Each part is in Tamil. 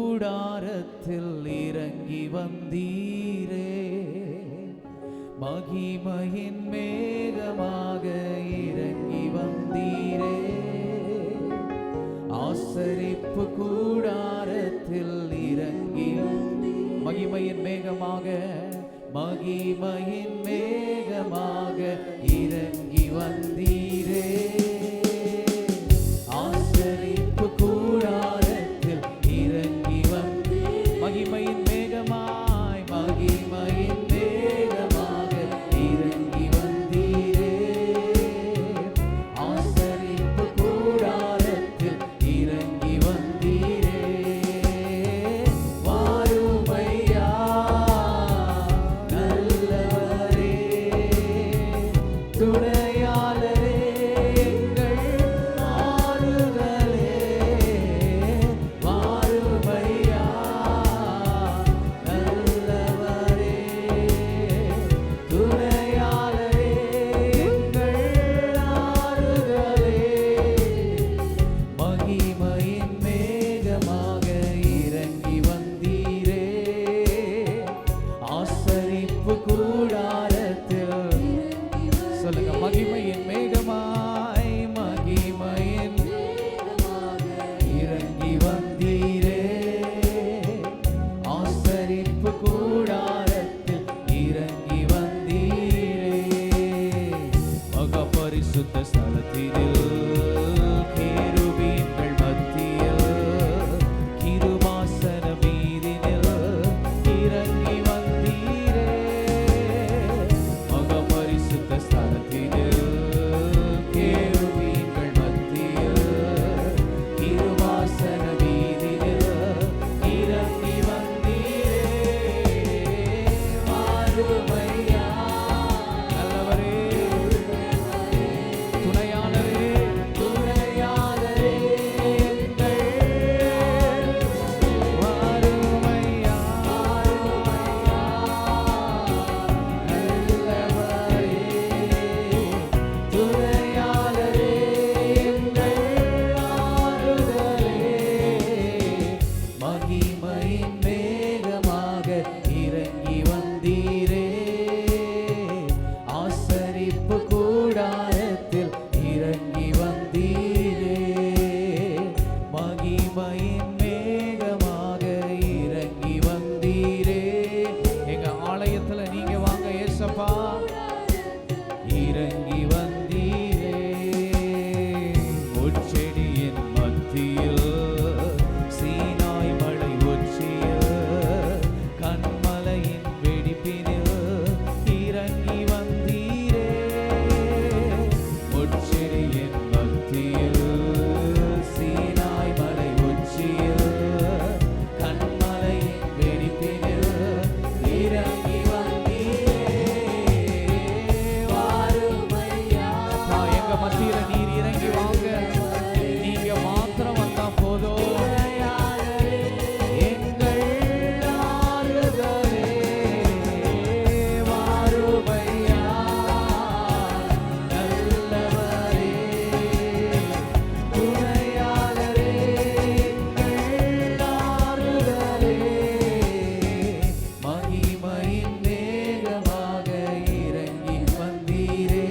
கூடாரத்தில் இறங்கி வந்தீரே, மகிமையின் மேகமாக இறங்கி வந்தீரே. ஆசரிப்பு கூடாரத்தில் இறங்கி மகிமையின் மேகமாக, மகிமையின் மேகமாக இறங்கி வந்தீரே. ஆசரிப்பு கூடாரத்தில் இறங்கி வந்து மகிமையின் மேகமாய், மகிமையின் மேகமாக இறங்கி வந்தீரே. ஆசரிப்பு கூடாரத்தில் இறங்கி வந்தீரே. வாருமையா நல்லவரே, துணையாளரே, எங்கள் ஆறுதலே. வாருமையா நல்லவரே, துணையாளரே, எங்கள் ஆறுதலே. மகிமையின் மேகமாக இறங்கி வந்தீரே. ஆசரிப்பு கூடாரத்தில் சொல்லுங்க, மகிமையின் மேகமாய், மகிமையின் இறங்கி வந்தீரே. ஆசரிப்பு கூடாரத்தில் இறங்கி வந்தீரே. மகா பரிசுத்த ஸ்தலத்தினில் கேருபீன்கள் மத்தியில் கிருபாசன மீதினில் இறங்கி வந்தீரே. மகா பரிசுத்த ஸ்தலத்தினில் கேருபீன்கள் மத்தியில் கிருபாசன மீதினில் இறங்கி வந்தீரே. வாருமையா நல்லவரே, துணையாளரே, துணையாளரே, எங்கள் வாருமையா நல்லவரே, துணையாளரே, எங்கள் ஆறுதலே. மகிமையின் மேகமாக இறங்கி வந்தீரே. ஆசரிப்பு கூடாரத்தில் இறங்கி வந்தீரே. மகிமையின் மேகமாக இறங்கி வந்தீரே. எங்க ஆலயத்துல நீங்க வாங்க ஏசப்பா, இறங்கி வந்தீரே. முட்செடியின் மத்தியில் சீனாய் மலை உச்சியில் கண்மலையின் வெடிப்பினில் இறங்கி வந்தீரே. முட்செடியின் மத்தியில் சீனாய் மலை உச்சியில் கண்மலையின் வெடிப்பினில் இறங்கி வந்தீரே. வாருமையா அப்பா, எங்க மத்தியில நீர் இறங்கி வாங்க. நீங்க மாத்திரம் வந்தா போதும். எங்கள் ஆறுதலே. வாருமையா நல்லவரே, துணையாளரே, எங்கள் ஆறுதலே. மகிமையின் மேகமாக இறங்கி வந்தீரே.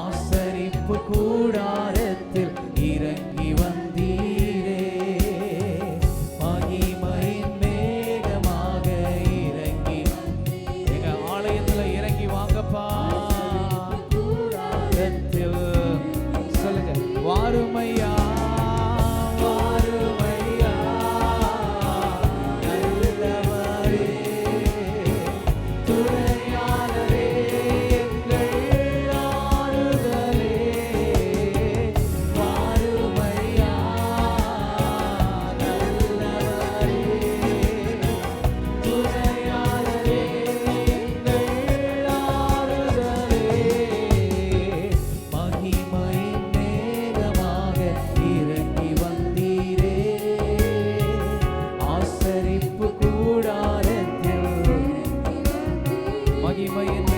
ஆசரிப்பு கூடாரத்தில் இறங்கி வந்தீரே. மகிமையின் மேகமாக இறங்கி எங்க ஆலயத்துல இறங்கி வாங்கப்பா. கூடாரத்தில் சொல்லுங்க, வாருமையா வாருமையா நல்லவரே, துணையாளரே, எங்கள் ஆறுதலே. வாருமையா நல்லவரே, துணையாளரே, எங்கள் ஆறுதலே. மகிமையின் மேகமாக இறங்கி வந்தீரே. ஆசரிப்பு கூடாரத்தில் மகிமையின்